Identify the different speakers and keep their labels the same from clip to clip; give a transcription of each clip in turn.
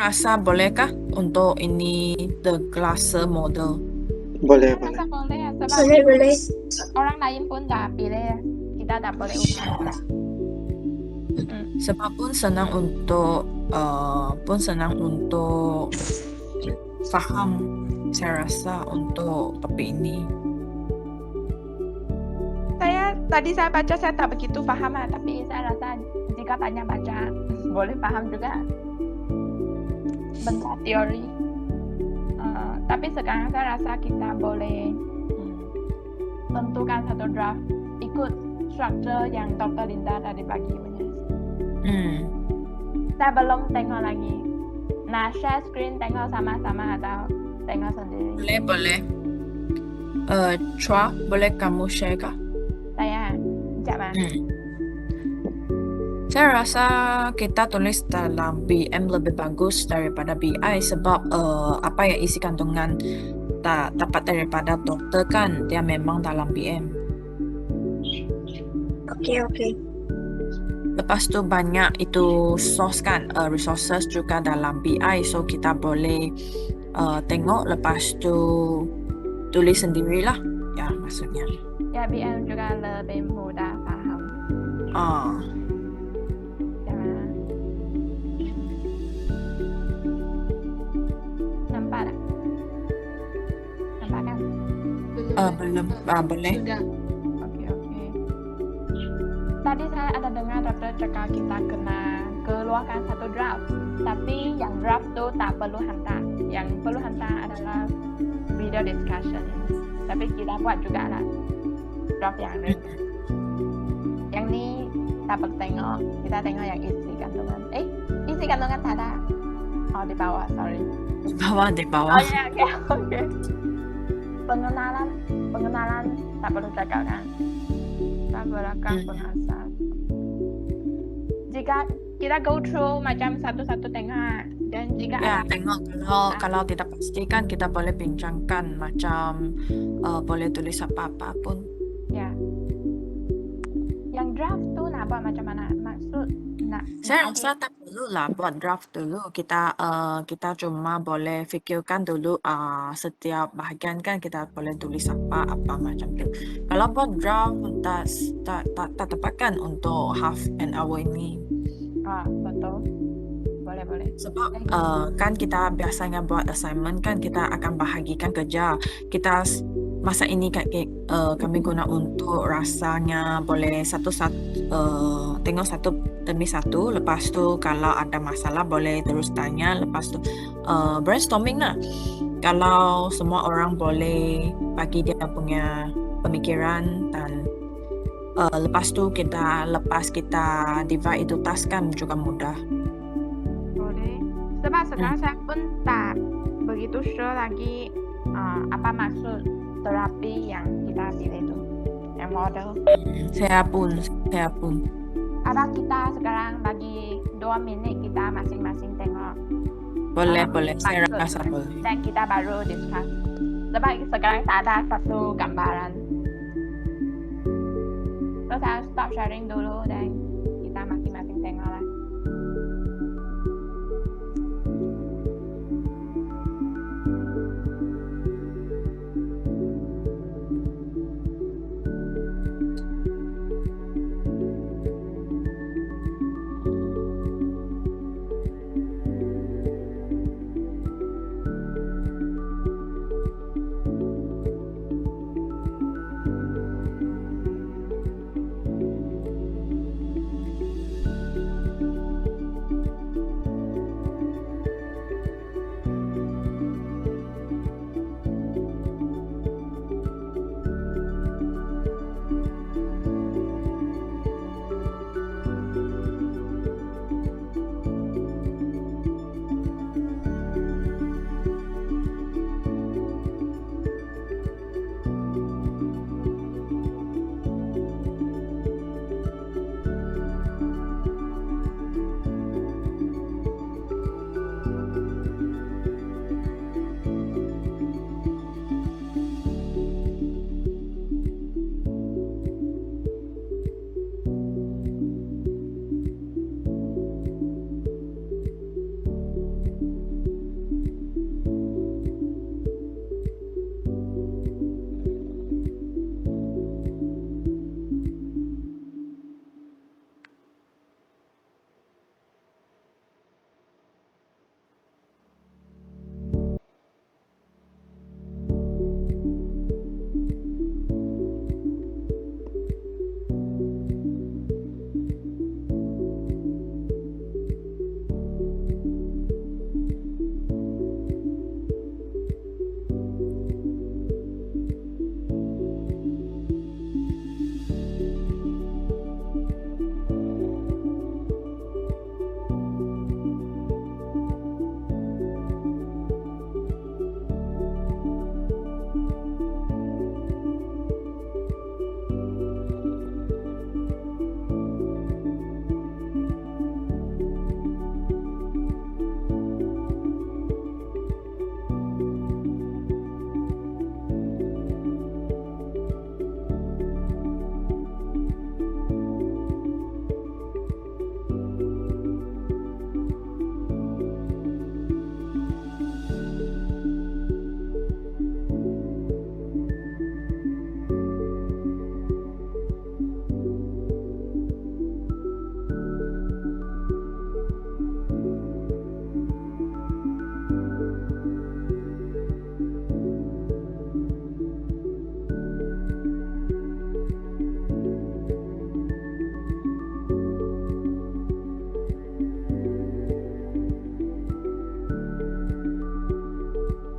Speaker 1: rasa bolehkah untuk ini the Glaser model?
Speaker 2: Boleh,
Speaker 3: Saya
Speaker 2: boleh.
Speaker 3: rasa boleh ya, sebab
Speaker 4: Boleh.
Speaker 3: orang lain pun dah pilih ya. Kita dah boleh ubah.
Speaker 1: Sebab pun senang untuk faham, saya rasa, untuk topik ini.
Speaker 3: Tadi saya baca saya tak begitu paham lah, tapi saya rasa jika tanya baca boleh paham juga benda teori. Tapi sekarang saya rasa kita boleh tentukan satu draft ikut struktur yang Dr. Linda tadi bagi punya. Saya belum tengok lagi. Nah, share screen tengok sama-sama atau tengok sendiri?
Speaker 1: Boleh. Chua, boleh kamu share kah?
Speaker 3: Saya, sekejap lah.
Speaker 1: Saya rasa kita tulis dalam BM lebih bagus daripada BI sebab apa yang isi kandungan tak dapat daripada dokter kan, dia memang dalam BM.
Speaker 4: Oke.
Speaker 1: Lepas tu banyak itu source kan, resources juga dalam BI, so kita boleh tengok lepas tu tulis sendirilah, ya maksudnya.
Speaker 3: Ya, BM juga lebih mudah paham. Nampak tak? Nampak kan?
Speaker 1: Belum, boleh.
Speaker 3: Oke. Tadi saya ada dengar dokter cakap kita kena keluarkan satu draft. Tapi yang draft tu tak perlu hantar. Yang perlu hantar adalah video discussion. Tapi kita buat juga lah draft yang lain. Yang ni tak perlu tengok. Kita tengok yang isi kandungan. Isi kandungan tak ada. Oh, di bawah, sorry.
Speaker 1: Di bawah.
Speaker 3: Oh ya, oke. Pengenalan tak perlu cakap kan. Tak belakang penghasal. Jika kita go through macam satu-satu tengok, dan jika
Speaker 1: Ya,
Speaker 3: ada
Speaker 1: tengok kalau tidak pasti kan kita boleh bincangkan macam boleh tulis apa-apa pun.
Speaker 3: ya. Yang draft tu nak buat macam mana? Maksud nak
Speaker 1: Saya rasa tak perlu lah buat draft dulu. Kita cuma boleh fikirkan dulu setiap bahagian kan kita boleh tulis apa macam tu. Kalau buat draft tak tepat kan untuk half an hour ini.
Speaker 3: betul. Boleh.
Speaker 1: Sebab kan kita biasanya buat assignment kan kita akan bahagikan kerja. Kita masa ini kami guna untuk rasanya boleh tengok satu demi satu. Lepas tu kalau ada masalah boleh terus tanya. Lepas tu brainstorming lah. Kalau semua orang boleh bagi dia punya pemikiran dan lepas tu lepas kita divide itu task kan juga mudah.
Speaker 3: Sebab sekarang saya pun tak begitu sure lagi apa maksud terapi yang kita pilih itu, yang model.
Speaker 1: Saya pun.
Speaker 3: Apa kita sekarang bagi 2 minit kita masing-masing tengok?
Speaker 1: Boleh. Saya rasa boleh.
Speaker 3: Dan kita baru discuss. Sebab sekarang tak ada satu gambaran. So saya stop sharing dulu dan kita masing-masing tengok lah.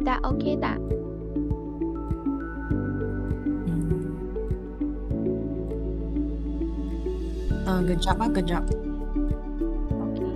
Speaker 3: Dah okey tak?
Speaker 1: Kejap.
Speaker 3: Okey.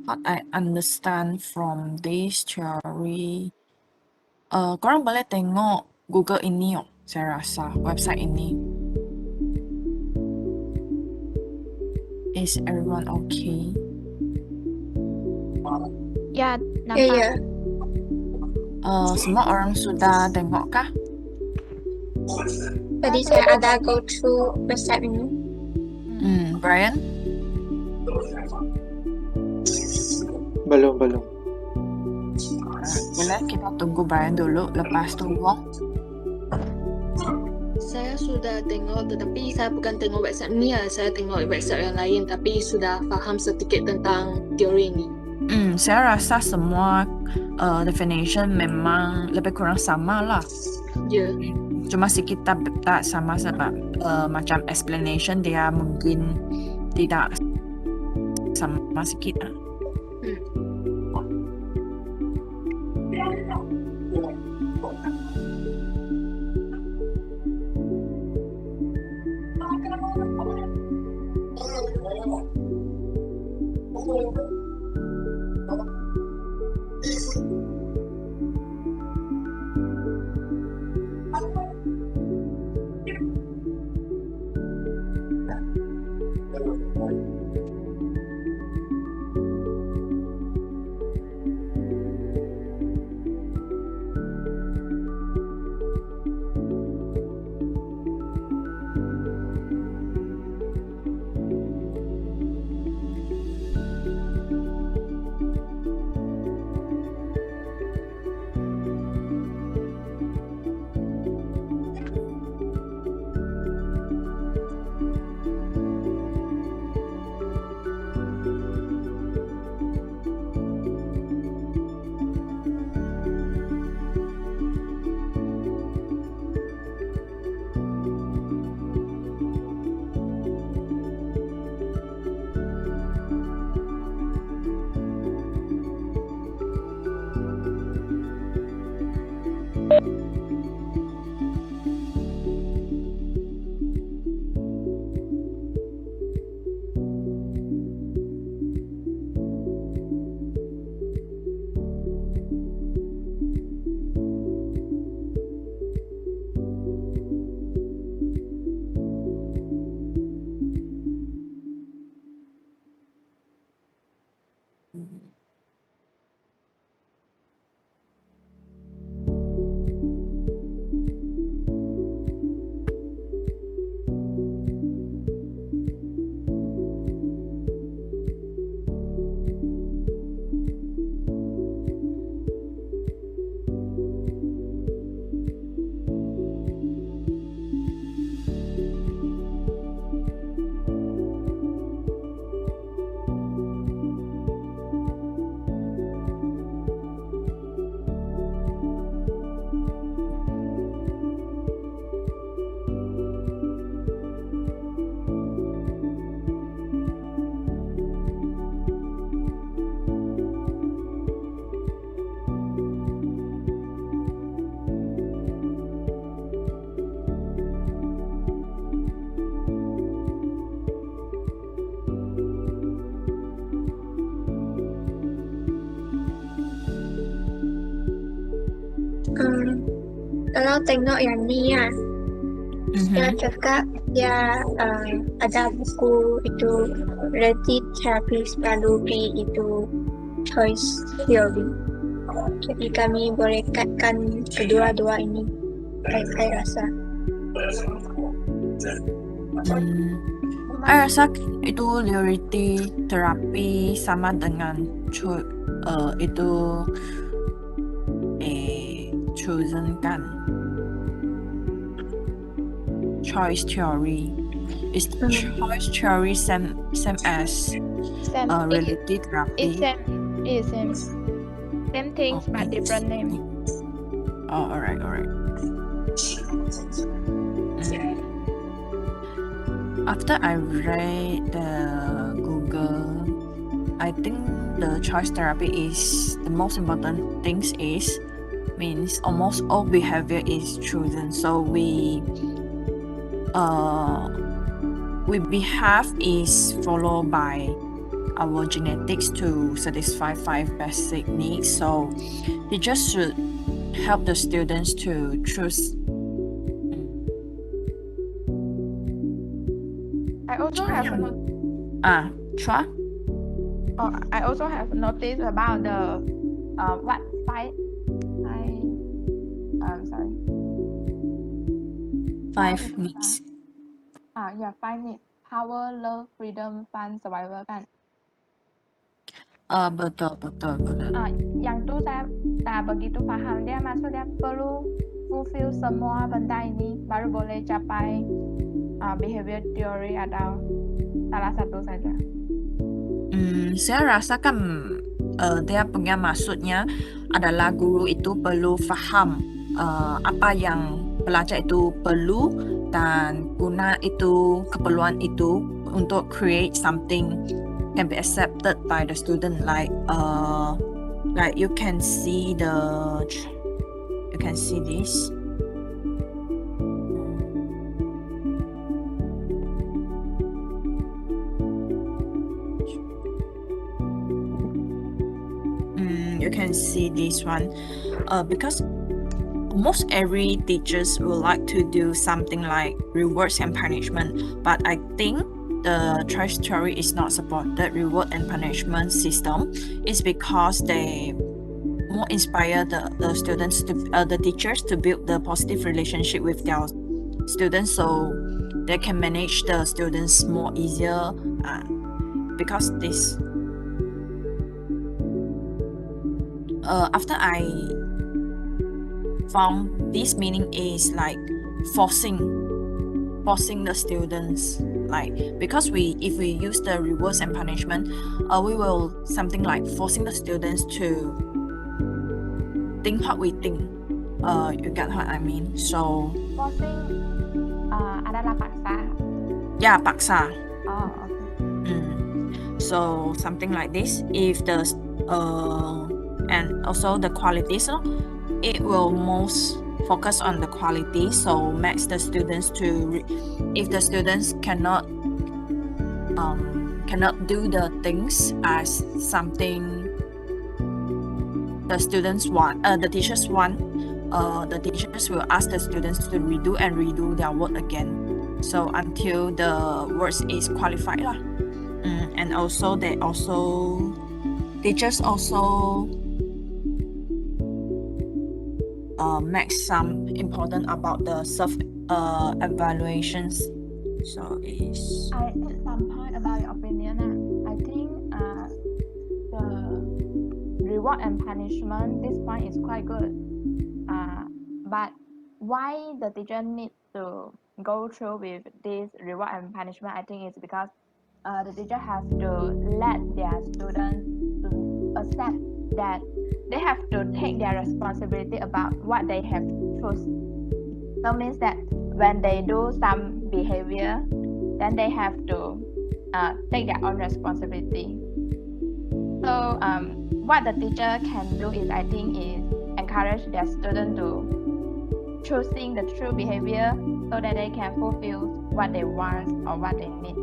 Speaker 1: What I understand from this theory, korang boleh tengok Google ini saya rasa, website ini. Is everyone okay?
Speaker 3: Ya,
Speaker 2: Ya,
Speaker 3: nampak.
Speaker 2: ya.
Speaker 1: Semua orang sudah tengok kah?
Speaker 2: Tadi saya ada go through website ini.
Speaker 1: Brian?
Speaker 4: Belum.
Speaker 1: Boleh kita tunggu Brian dulu, lepas tu Wong.
Speaker 5: Saya sudah tengok, tetapi saya bukan tengok website ni ya. Saya tengok website yang lain, tapi sudah faham sedikit tentang teori ini.
Speaker 1: Saya rasa semua definition memang lebih kurang sama lah.
Speaker 5: Ya,
Speaker 1: Cuma sikit tak sama sebab macam explanation dia mungkin tidak sama sikit lah.
Speaker 2: Kalau tengok yang ni ya, Dia cakap dia ada buku itu Ready Therapist Biology itu choice theory. Jadi kami boleh kaitkan kedua-dua ini. Saya rasa.
Speaker 1: Saya rasa itu Reality Therapy sama dengan itu chosen kan. Choice theory. Is choice theory same as reality therapy?
Speaker 3: It's same things but different name.
Speaker 1: Oh, alright. After I read the Google, I think the choice therapy is the most important things means almost all behavior is chosen. So we behave is followed by our genetics to satisfy 5 basic needs. So teachers should help the students to choose.
Speaker 3: I also have
Speaker 1: Chua?
Speaker 3: I also have noticed about the what
Speaker 1: five needs.
Speaker 3: 5 needs. Power, love, freedom, fun, survival kan.
Speaker 1: Betul.
Speaker 3: Yang tu saya tak begitu paham. Dia maksudnya perlu fulfill semua benda ini baru boleh capai behavior theory atau salah satu saja.
Speaker 1: Saya rasakan dia punya maksudnya adalah guru itu perlu faham apa yang pelajar itu perlu dan guna itu keperluan itu untuk create something can be accepted by the student, like you can see this. You can see this one because almost every teachers would like to do something like rewards and punishment, but I think the choice theory is not supported reward and punishment system is because they more inspire the students to the teachers to build the positive relationship with their students, so they can manage the students more easier because this after I found this meaning is like forcing the students, like because if we use the rewards and punishment, we will something like forcing the students to think what we think. You get what I mean? So
Speaker 3: Forcing adalah paksa.
Speaker 1: yeah, paksa.
Speaker 3: Oh, okay.
Speaker 1: So something like this, if the and also the quality, so it will most focus on the quality, so makes the students to if the students cannot do the things as something the students want, the teachers want, the teachers will ask the students to redo their work again, so until the words is qualified lah. And also teachers also make some important about the self evaluations. So is
Speaker 3: I add some point about your opinion. I think the reward and punishment, this point is quite good. But why the teacher needs to go through with this reward and punishment, I think it's because the teacher has to let their students to accept that they have to take their responsibility about what they have chosen. So means that when they do some behavior, then they have to take their own responsibility. So what the teacher can do is, I think, is encourage their student to choosing the true behavior so that they can fulfill what they want or what they need.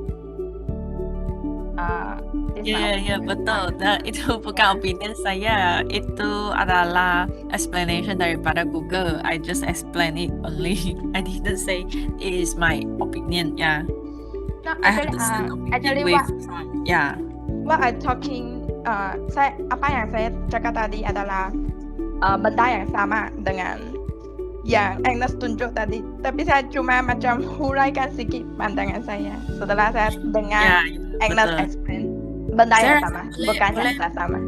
Speaker 3: this
Speaker 1: Ya,
Speaker 3: my
Speaker 1: ya, betul. Itu bukan opinion saya. Itu adalah explanation daripada Google. I just explain it only. I didn't say it is my opinion. Yeah,
Speaker 3: No,
Speaker 1: I have
Speaker 3: actually,
Speaker 1: the same opinion
Speaker 3: actually
Speaker 1: with yeah.
Speaker 3: what I talking, apa yang saya cakap tadi adalah benda yang sama dengan yang Agnes tunjuk tadi. Tapi saya cuma macam huraikan sedikit pandangan saya setelah saya dengar Agnes
Speaker 1: betul.
Speaker 3: explain benda
Speaker 1: Saya
Speaker 3: yang
Speaker 1: rasa
Speaker 3: sama,
Speaker 1: boleh-
Speaker 3: bukan
Speaker 1: boleh.
Speaker 3: yang sama.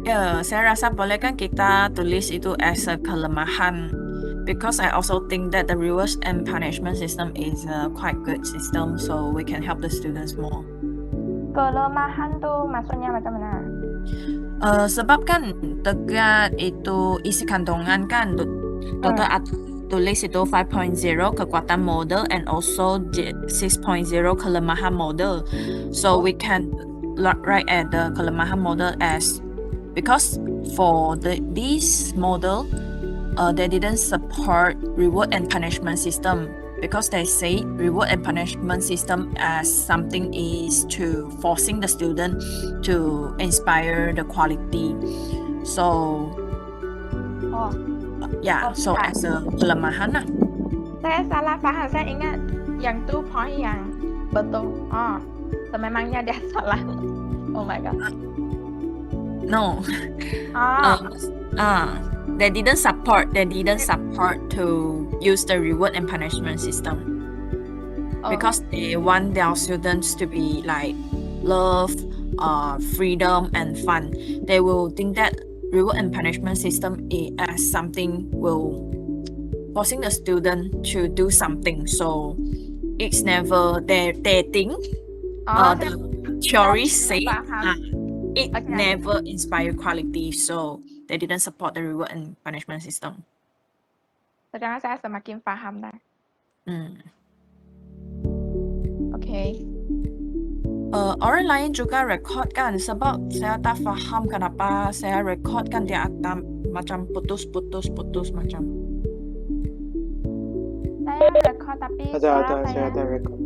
Speaker 1: Ya, saya rasa boleh kan kita tulis itu as a kelemahan. Because I also think that the rewards and punishment system is a quite good system, so we can help the students more.
Speaker 3: Kelemahan tuh maksudnya macam mana?
Speaker 1: Sebab kan dekat itu isi kandungan kan dokter tulis itu 5.0 kekuatan model and also 6.0 kelemahan model. So we can write at the kelemahan model as because for this model they didn't support reward and punishment system because they say reward and punishment system as something is to forcing the student to inspire the quality. So
Speaker 3: Oh,
Speaker 1: yeah, so as a kelemahan lah.
Speaker 3: saya salah faham. Saya ingat yang tu point yang betul. Oh, sememangnya dia salah. Oh my god.
Speaker 1: No. They didn't support to use the reward and punishment system because they want their students to be like love, freedom and fun. They will think that reward and punishment system as something will forcing the student to do something. So it's never they think the theory say it never inspire quality, so they didn't support the reward and punishment system.
Speaker 3: Sekarang saya semakin paham dah.
Speaker 1: Hmm.
Speaker 3: Okay.
Speaker 1: Orang lain juga record kan, sebab saya tak faham kenapa saya record kan dia akan macam putus macam.
Speaker 3: Saya record tapi suara
Speaker 4: saya
Speaker 3: saya.
Speaker 4: ada record.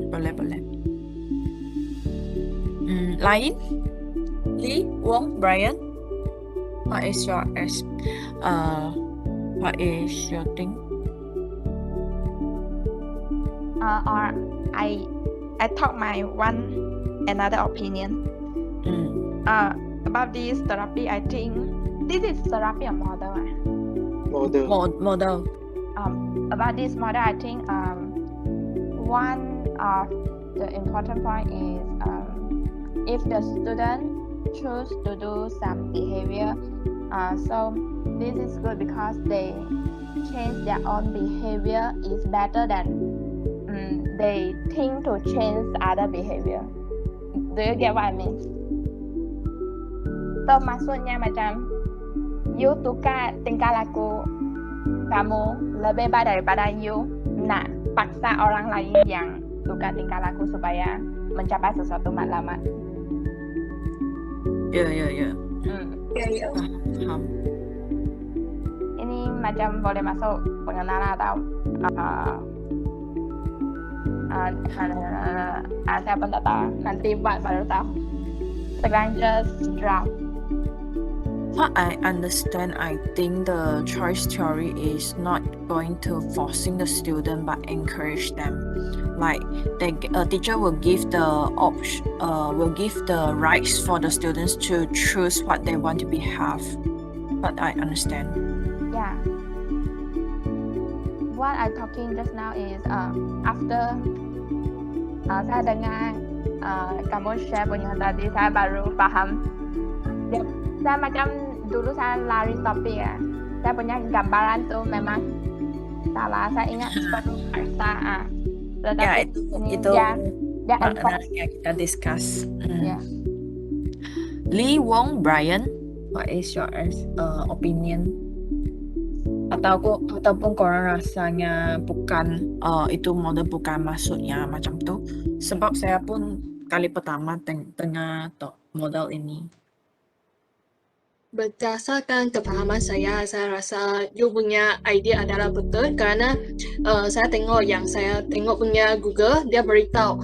Speaker 1: Boleh. Lain? Lee, Wong, Brian, what is your thing?
Speaker 3: Or I talk my another opinion. About this therapy. I think this is therapy or model.
Speaker 1: Model.
Speaker 3: About this model, I think one of the important point is if the student choose to do some behavior, so this is good because they change their own behavior is better than they think to change other behavior. Do you get what I mean? So maksudnya macam you tukar tingkah laku kamu lebih baik daripada you nak paksa orang lain yang tukar tingkah laku supaya mencapai sesuatu matlamat.
Speaker 1: Ya. Paham.
Speaker 3: Ini macam boleh masuk pengenalan atau saya pun tak tahu. Nanti buat baru tahu. Sekarang just draft.
Speaker 1: What I understand, I think the choice theory is not going to forcing the student but encourage them. Like a teacher will give the rights for the students to choose what they want to have. But I understand.
Speaker 3: Yeah. What I talking just now is after saya dengar kamu share punya tadi, saya baru paham. Saya macam dulu saya lari topik ya. Saya punya gambaran tuh memang salah. Saya ingat baru paksa.
Speaker 1: Ya, itu
Speaker 3: dia
Speaker 1: maknanya kita discuss.
Speaker 3: Yeah.
Speaker 1: Lee, Wong, Brian, what is your opinion? Ataupun korang rasanya bukan itu model bukan maksudnya macam tu. Sebab saya pun kali pertama tengah model ini.
Speaker 5: Berdasarkan kepahaman saya rasa you punya idea adalah betul kerana saya tengok punya Google, dia beritahu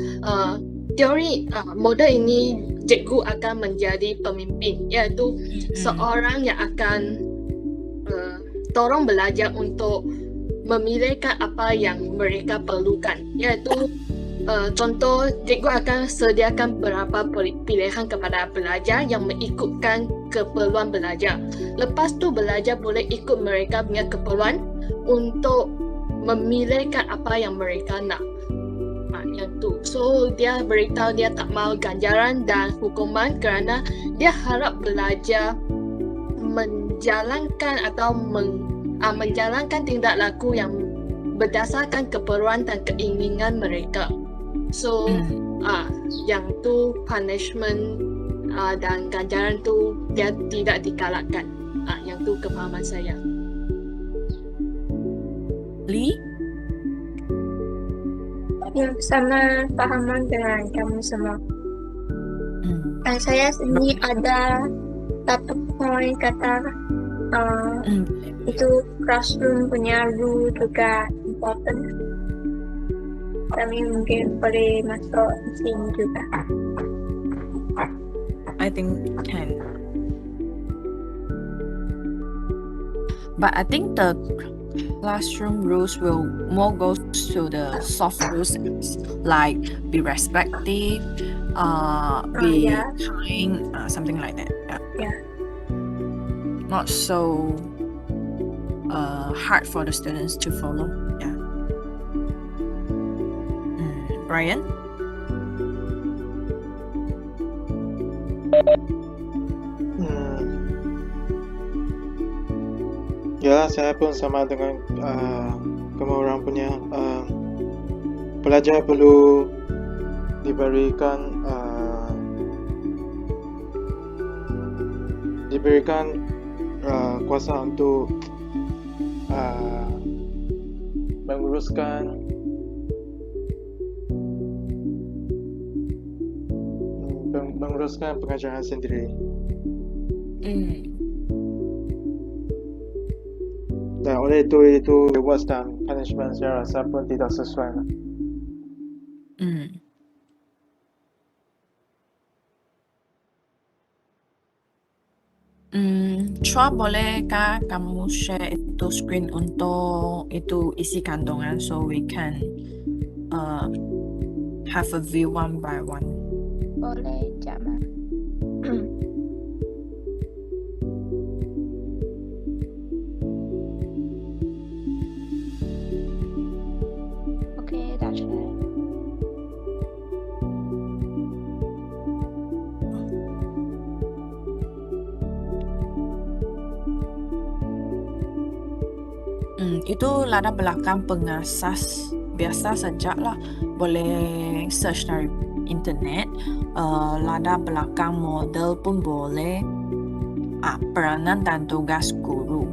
Speaker 5: teori model ini cikgu akan menjadi pemimpin, iaitu seorang yang akan tolong belajar untuk memilihkan apa yang mereka perlukan, iaitu contoh cikgu akan sediakan beberapa pilihan kepada pelajar yang mengikutkan keperluan belajar. Lepas tu belajar boleh ikut mereka punya keperluan untuk memilihkan apa yang mereka nak. Yang tu. So dia beritahu dia tak mahu ganjaran dan hukuman kerana dia harap belajar menjalankan atau menjalankan tindak laku yang berdasarkan keperluan dan keinginan mereka. So yang tu punishment dan ganjaran tu dia tidak digalakkan. Yang tu kefahaman saya.
Speaker 1: Lee?
Speaker 2: Ya, sama pahaman dengan kamu semua. Saya sendiri ada satu poin kata itu classroom punya rule juga important. Kami mungkin boleh masuk sini juga.
Speaker 1: I think can. But I think the classroom rules will more go to the soft rules like be respectful, be kind, something like that.
Speaker 2: Yeah.
Speaker 1: Not so hard for the students to follow. Yeah. Brian?
Speaker 4: Ya, saya pun sama dengan kamu orang punya. Pelajar perlu diberikan kuasa untuk menguruskan pengajaran sendiri. Dan oleh itu rewards dan punishment saya rasa pun tidak sesuai.
Speaker 1: Chua, bolehkah kamu share itu screen untuk itu isi kandungan so we can have a view one by one?
Speaker 3: Boleh, Jama. Oke, dah share.
Speaker 1: Itu latar belakang pengasas biasa saja lah. Boleh search dari internet. Latar belakang model pun boleh. Peranan dan tugas guru.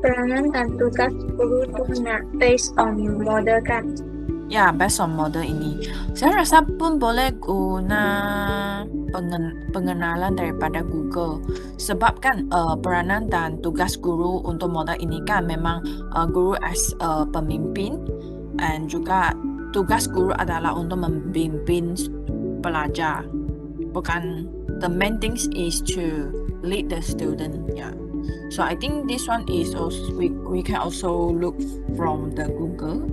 Speaker 2: Peranan dan tugas guru itu nak based on model kan?
Speaker 1: Ya, based on model ini. Saya rasa pun boleh guna pengenalan daripada Google. Sebab kan peranan dan tugas guru untuk model ini kan memang guru as pemimpin, dan juga tugas guru adalah untuk membimbing pelajar. Bukan, the main thing is to lead the student. Yeah. So I think this one is also we can also look from the Google.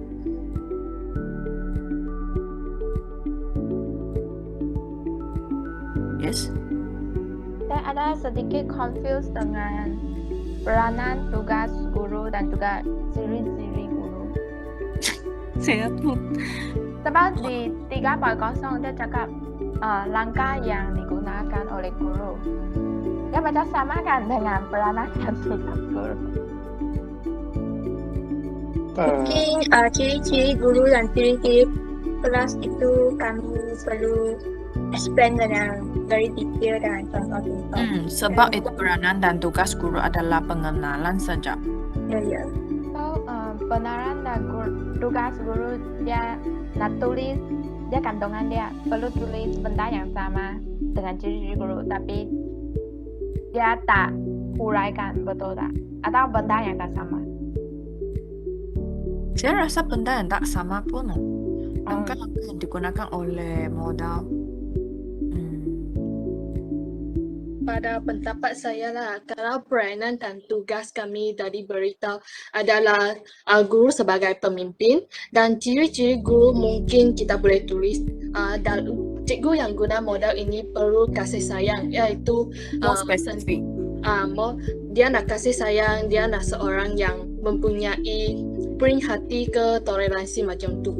Speaker 1: Yes.
Speaker 3: Saya ada sedikit confused dengan peranan, tugas guru dan juga ciri-ciri guru.
Speaker 1: Saya pun.
Speaker 3: Sebab di 3.0 dia cakap langkah yang digunakan oleh guru. Dia macam sama kan dengan peranan dan tugas guru.
Speaker 2: Mungkin ciri-ciri guru dan ciri-ciri kelas itu kami perlu explain dengan very detail dan contoh-contoh.
Speaker 1: Sebab itu peranan dan tugas guru adalah pengenalan saja.
Speaker 2: Ya.
Speaker 3: So peranan dan tugas guru dia nak tulis, dia kandungan dia perlu tulis benda yang sama dengan ciri-ciri guru, tapi dia tak huraikan, betul tak? Atau benda yang tak sama.
Speaker 1: Saya rasa benda yang tak sama pun.
Speaker 3: Oh,
Speaker 1: Langkah-langkah yang digunakan oleh modal.
Speaker 5: Pada pendapat saya lah, kalau peranan dan tugas kami dari berita adalah guru sebagai pemimpin dan ciri-ciri guru mungkin kita boleh tulis cikgu yang guna modal ini perlu kasih sayang, iaitu
Speaker 1: More specific.
Speaker 5: dia nak kasih sayang, dia nak seorang yang mempunyai pering hati ke toleransi macam tu.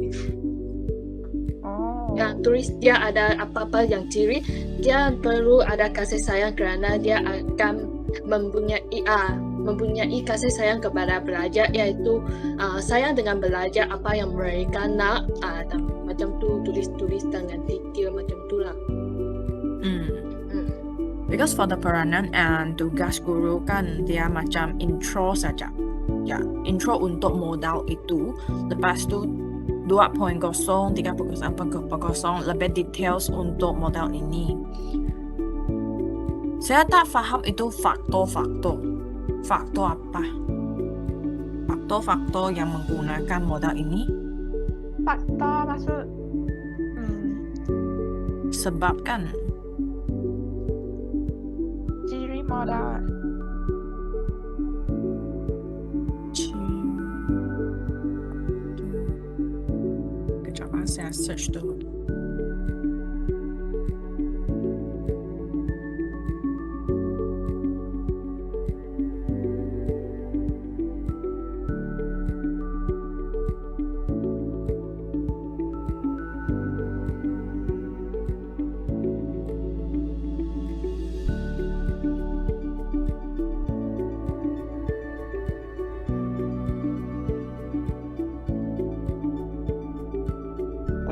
Speaker 3: oh,
Speaker 5: Yang tulis dia ada apa-apa yang ciri, dia perlu ada kasih sayang kerana dia akan mempunyai kasih sayang kepada pelajar, iaitu sayang dengan belajar apa yang mereka nak, dan macam tu tulis-tulis dengan detail macam tu lah.
Speaker 1: Because for the peranan and tugas guru kan dia macam intro saja. Ya, intro untuk modal itu. Lepas tu 2.0, 3.0, 4.0 lebih details untuk modal ini. Saya tak faham itu faktor-faktor. Faktor apa? Faktor-faktor yang menggunakan modal ini
Speaker 3: faktor maksud
Speaker 1: sebab kan
Speaker 3: ciri modal.
Speaker 1: Kejap saya search dulu.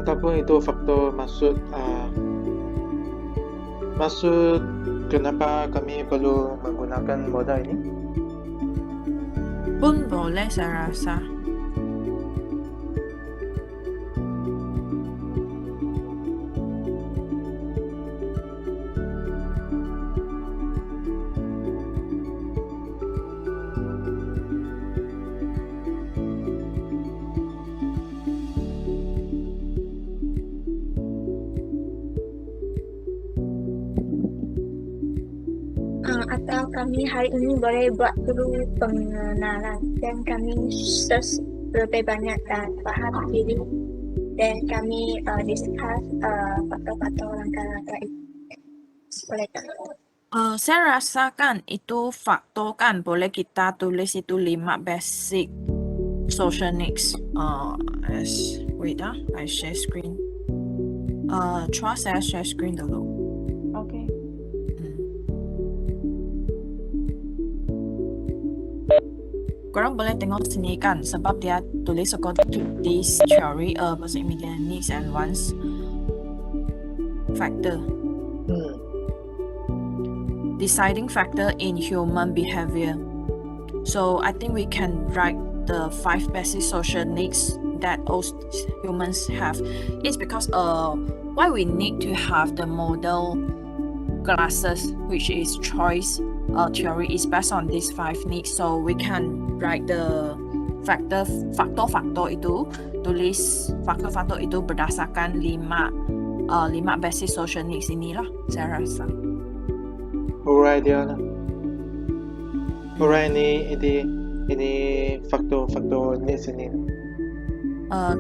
Speaker 4: Ataupun itu faktor maksud kenapa kami perlu menggunakan modal ini?
Speaker 1: Pun boleh saya rasa.
Speaker 2: Atau kami hari ini boleh buat dulu pengenalan dan kami search lebih banyak dan faham diri dan kami discuss faktor-faktor langkah-langkah itu. Boleh tak?
Speaker 1: Saya rasa kan itu faktor kan boleh kita tulis itu 5 basic social needs. Wait I share screen. Try saya share screen dulu.
Speaker 3: Okay.
Speaker 1: Korang boleh tengok sini kan sebab dia tulis according to this theory basic immediate needs and wants factor. Deciding factor in human behavior. So I think we can write the 5 basic social needs that all humans have. It's because why we need to have the model classes, which is choice theory, is based on these 5 needs. So we can write the faktor itu, tulis faktor itu berdasarkan 5 basic social needs inilah saya rasa.
Speaker 4: Alright Diana. Alright ini faktor needs ini.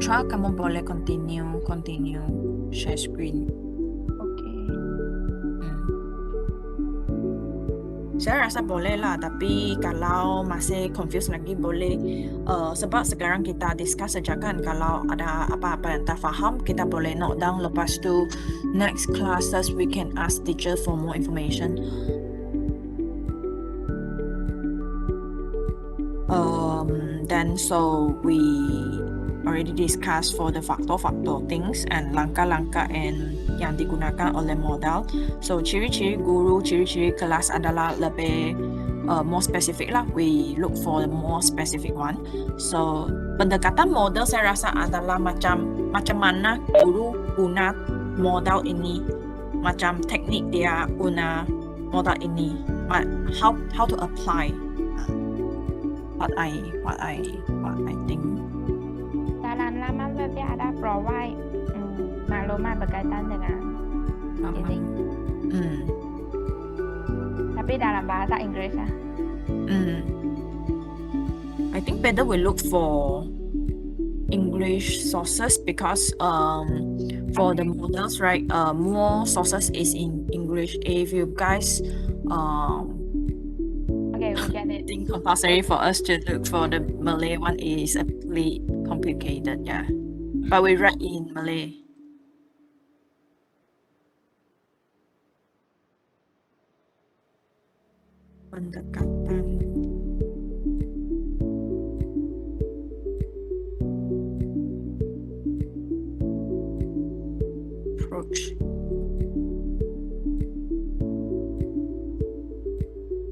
Speaker 1: Try kamu boleh continue share screen.
Speaker 3: Okay.
Speaker 1: Saya rasa boleh lah, tapi kalau masih confused lagi boleh sebab sekarang kita discuss saja kan, kalau ada apa-apa yang tak faham kita boleh note down, lepas tu next classes we can ask teacher for more information. Then so we already discussed for the faktor things and langkah-langkah and yang digunakan oleh modal. So ciri-ciri guru, ciri-ciri kelas adalah lebih more specific lah. We look for the more specific one. So pendekatan modal saya rasa adalah macam mana guru guna modal ini, macam teknik dia guna modal ini, how to apply. What I think.
Speaker 3: maklumat berkaitan dengan ini. Tapi dalam bahasa Inggris ya.
Speaker 1: I think better we look for English sources because for the models, right, more sources is in English. If you guys
Speaker 3: Okay, we get it.
Speaker 1: think compulsory for us to look for the Malay one is a bit complicated, yeah. But we write in Malay. Pendekatan. Approach.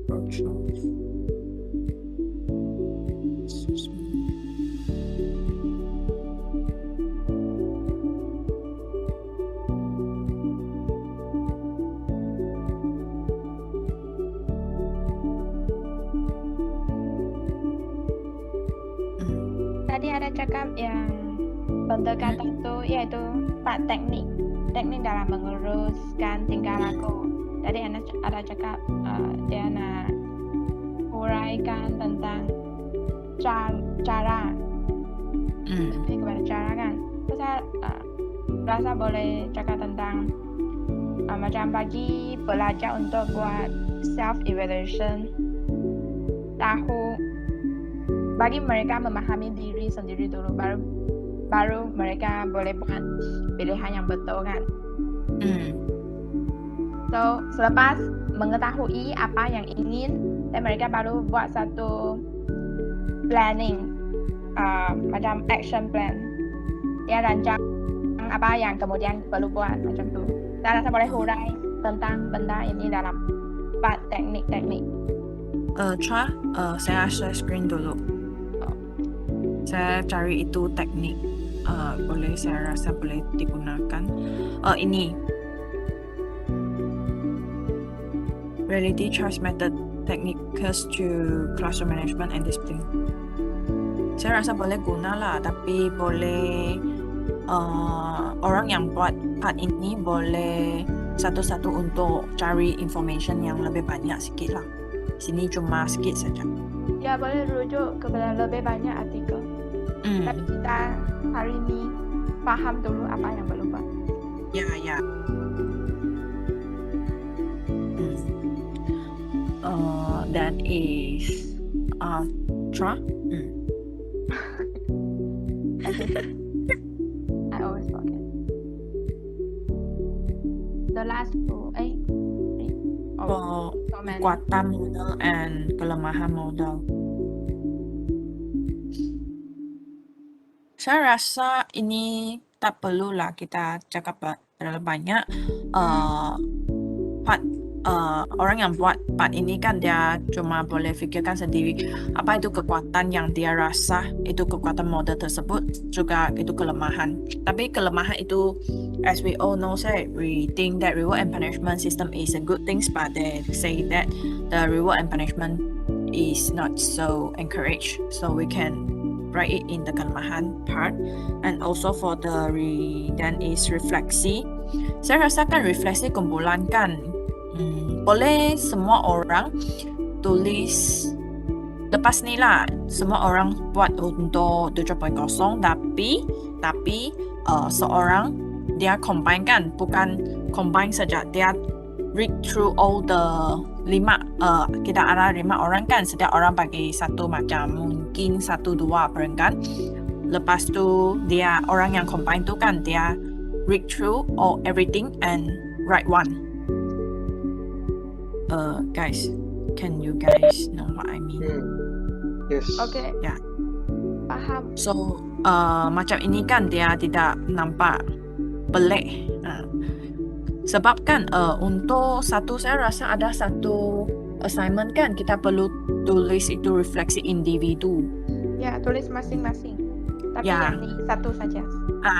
Speaker 1: Approach of
Speaker 3: Tadi ada cakap yang pendekatan itu yaitu 4 teknik dalam menguruskan tingkah laku. Tadi ada cakap dia nak uraikan tentang cara lebih kepada cara kan. Terus saya rasa boleh cakap tentang macam bagi pelajar untuk buat self evaluation, tahu bagi mereka memahami diri sendiri dulu, baru mereka boleh buat pilihan yang betul kan. So selepas mengetahui apa yang ingin, dan mereka baru buat satu planning, macam action plan. Dia rancang apa yang kemudian perlu buat macam tu. Saya rasa boleh hurai tentang benda ini dalam 4 teknik.
Speaker 1: Tra, saya share screen dulu. Saya cari itu teknik. Saya rasa boleh digunakan. Ini Reality Choice Method Techniques to Classroom Management and Discipline. Saya rasa boleh guna lah, tapi boleh orang yang buat part ini boleh satu-satu untuk cari information yang lebih banyak sikit lah. Sini cuma sikit saja.
Speaker 3: Ya boleh rujuk kepada lebih banyak artikel. Tapi kita hari ini faham dulu apa yang perlu buat.
Speaker 1: Ya. That is Tra.
Speaker 3: I always forget. The last two,
Speaker 1: For
Speaker 3: so many.
Speaker 1: kekuatan model and kelemahan model. Saya rasa ini tak perlulah kita cakap terlalu banyak. Part orang yang buat part ini kan dia cuma boleh fikirkan sendiri apa itu kekuatan yang dia rasa itu kekuatan model tersebut, juga itu kelemahan. Tapi kelemahan itu, as we all know, we think that reward and punishment system is a good thing, but they say that the reward and punishment is not so encouraged, so we can write it in the kelemahan part. And also for the then is refleksi. Saya rasakan refleksi kumpulan kan, boleh semua orang tulis lepas ni lah, semua orang buat untuk 7.0, tapi seorang dia combine kan, bukan combine saja, dia read through all the 5, kita ada 5 orang kan, setiap orang bagi satu macam, mungkin 1-2 barangkan. Lepas tu dia orang yang combine tu kan, dia read through all everything and write one. Guys, can you guys know what I mean?
Speaker 4: Yes.
Speaker 3: Okay.
Speaker 1: Ya.
Speaker 3: Faham.
Speaker 1: So macam ini kan dia tidak nampak pelik. Sebab kan untuk satu, saya rasa ada satu assignment kan, kita perlu tulis itu refleksi individu.
Speaker 3: Ya, tulis masing-masing. Tapi
Speaker 1: Ya.
Speaker 3: yang ini satu saja.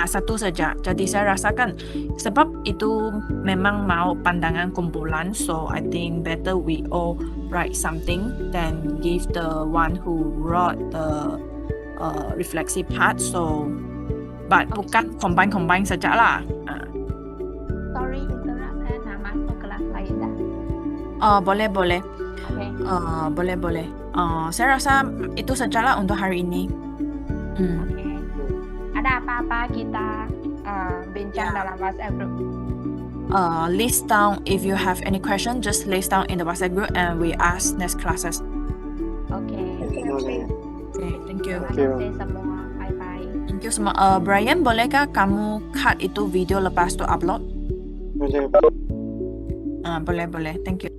Speaker 1: Satu saja. Jadi saya rasakan sebab itu memang mau pandangan kumpulan, so I think better we all write something than give the one who wrote the refleksi part. So but bukan combine saja lah. Boleh, boleh.
Speaker 3: Oke.
Speaker 1: Boleh, boleh. Saya rasa itu sajalah untuk hari ini.
Speaker 3: Oke. Ada apa-apa kita bincang
Speaker 1: Ya.
Speaker 3: dalam WhatsApp group.
Speaker 1: List down if you have any question, just list down in the WhatsApp group and we ask next classes.
Speaker 3: Oke.
Speaker 2: Okay.
Speaker 1: Okay, thank you.
Speaker 3: Terima kasih semua. Bye-bye.
Speaker 1: Thank you semua. Brian, bolehkah kamu cut itu video lepas tu upload?
Speaker 4: Boleh.
Speaker 1: Boleh, boleh. Thank you.